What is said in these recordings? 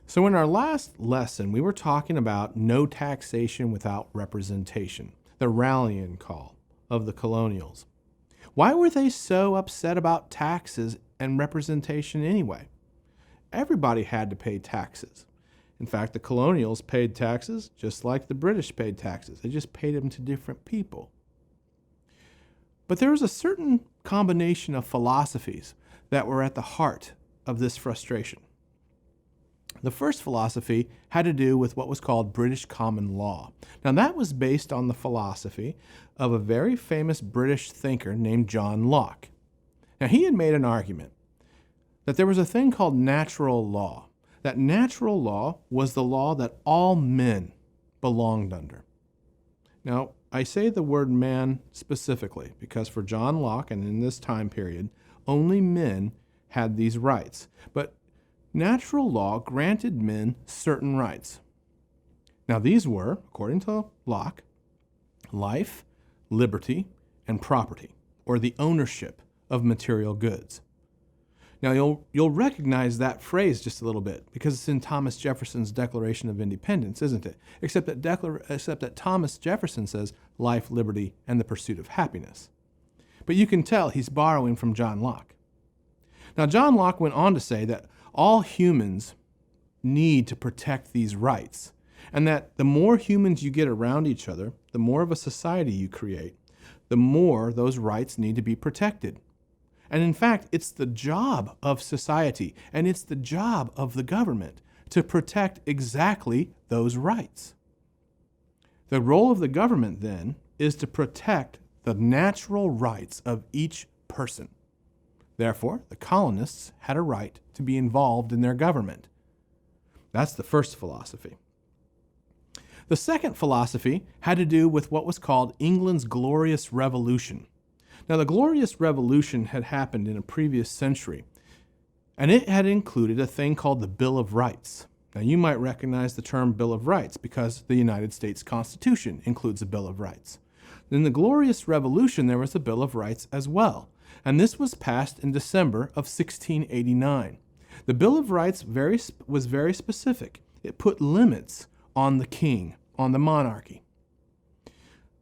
So in our last lesson, we were talking about no taxation without representation, the rallying call of the colonials. Why were they so upset about taxes and representation anyway? Everybody had to pay taxes. In fact, the colonials paid taxes just like the British paid taxes. They just paid them to different people. But there was a certain combination of philosophies that were at the heart of this frustration. The first philosophy had to do with what was called British common law. Now, that was based on the philosophy of a very famous British thinker named John Locke. Now, he had made an argument that there was a thing called natural law, that natural law was the law that all men belonged under. Now, I say the word man specifically because for John Locke and in this time period, only men had these rights. But natural law granted men certain rights. Now, these were, according to Locke, life, liberty, and property, or the ownership of material goods. Now, you'll recognize that phrase just a little bit because it's in Thomas Jefferson's Declaration of Independence, isn't it? Except that Thomas Jefferson says life, liberty, and the pursuit of happiness. But you can tell he's borrowing from John Locke. Now, John Locke went on to say that all humans need to protect these rights, and that the more humans you get around each other, the more of a society you create, the more those rights need to be protected. And in fact, it's the job of society, and it's the job of the government to protect exactly those rights. The role of the government, then, is to protect the natural rights of each person. Therefore, the colonists had a right to be involved in their government. That's the first philosophy. The second philosophy had to do with what was called England's Glorious Revolution. Now, the Glorious Revolution had happened in a previous century, and it had included a thing called the Bill of Rights. Now, you might recognize the term Bill of Rights because the United States Constitution includes a Bill of Rights. In the Glorious Revolution, there was a Bill of Rights as well, and this was passed in December of 1689. The Bill of Rights was very specific. It put limits on the king, on the monarchy.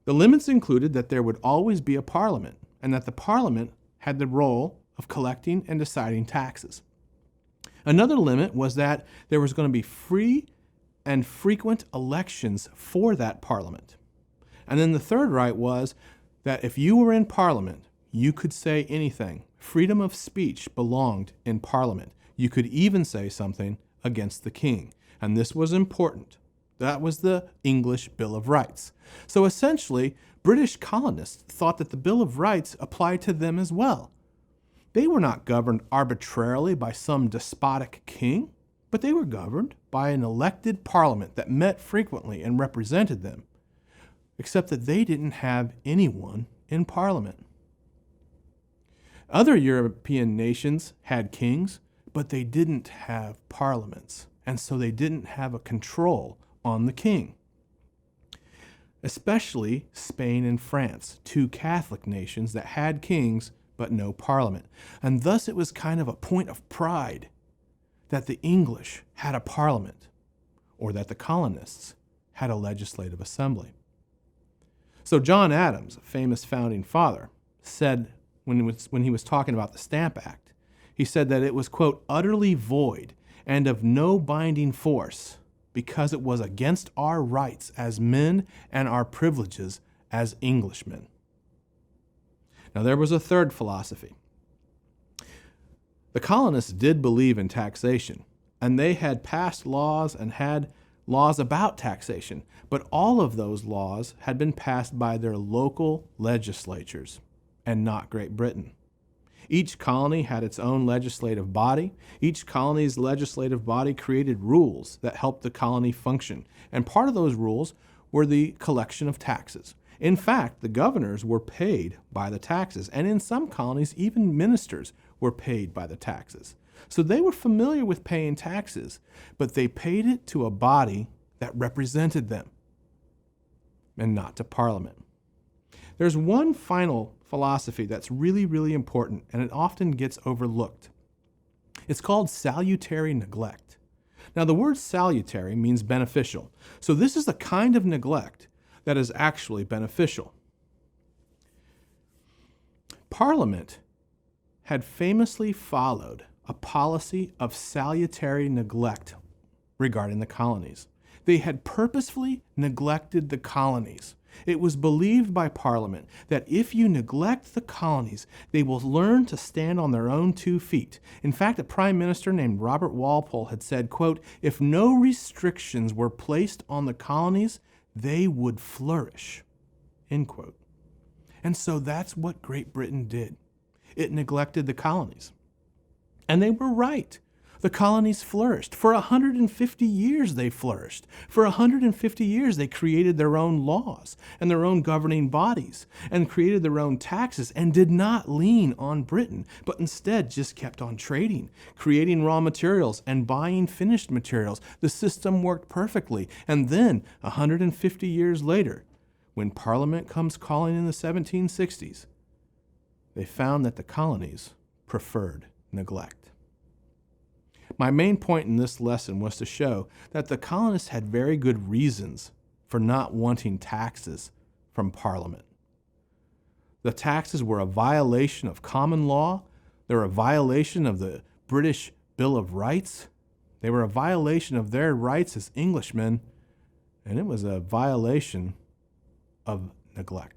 The limits included that there would always be a parliament, and that the parliament had the role of collecting and deciding taxes. Another limit was that there was going to be free and frequent elections for that parliament. And then the third right was that if you were in parliament, you could say anything. Freedom of speech belonged in parliament. You could even say something against the king. And this was important. That was the English Bill of Rights. So essentially, British colonists thought that the Bill of Rights applied to them as well. They were not governed arbitrarily by some despotic king, but they were governed by an elected parliament that met frequently and represented them, except that they didn't have anyone in parliament. Other European nations had kings, but they didn't have parliaments, and so they didn't have a control on the king. Especially Spain and France, two Catholic nations that had kings but no parliament. And thus it was kind of a point of pride that the English had a parliament, or that the colonists had a legislative assembly. So John Adams, a famous founding father, said when he was talking about the Stamp Act, he said that it was, quote, utterly void and of no binding force, because it was against our rights as men and our privileges as Englishmen. Now, there was a third philosophy. The colonists did believe in taxation, and they had passed laws and had laws about taxation, but all of those laws had been passed by their local legislatures and not Great Britain. Each colony had its own legislative body. Each colony's legislative body created rules that helped the colony function. And part of those rules were the collection of taxes. In fact, the governors were paid by the taxes. And in some colonies, even ministers were paid by the taxes. So they were familiar with paying taxes, but they paid it to a body that represented them and not to Parliament. There's one final philosophy that's really, really important, and it often gets overlooked. It's called salutary neglect. Now, the word salutary means beneficial. So this is the kind of neglect that is actually beneficial. Parliament had famously followed a policy of salutary neglect regarding the colonies. They had purposefully neglected the colonies. It was believed by Parliament that if you neglect the colonies, they will learn to stand on their own 2 feet. In fact, a prime minister named Robert Walpole had said, quote, "If no restrictions were placed on the colonies, they would flourish," end quote. And so that's what Great Britain did. It neglected the colonies. And they were right. The colonies flourished. For 150 years they flourished. For 150 years they created their own laws and their own governing bodies and created their own taxes and did not lean on Britain, but instead just kept on trading, creating raw materials and buying finished materials. The system worked perfectly. And then 150 years later, when Parliament comes calling in the 1760s, they found that the colonies preferred neglect. My main point in this lesson was to show that the colonists had very good reasons for not wanting taxes from Parliament. The taxes were a violation of common law. They were a violation of the British Bill of Rights. They were a violation of their rights as Englishmen, and it was a violation of neglect.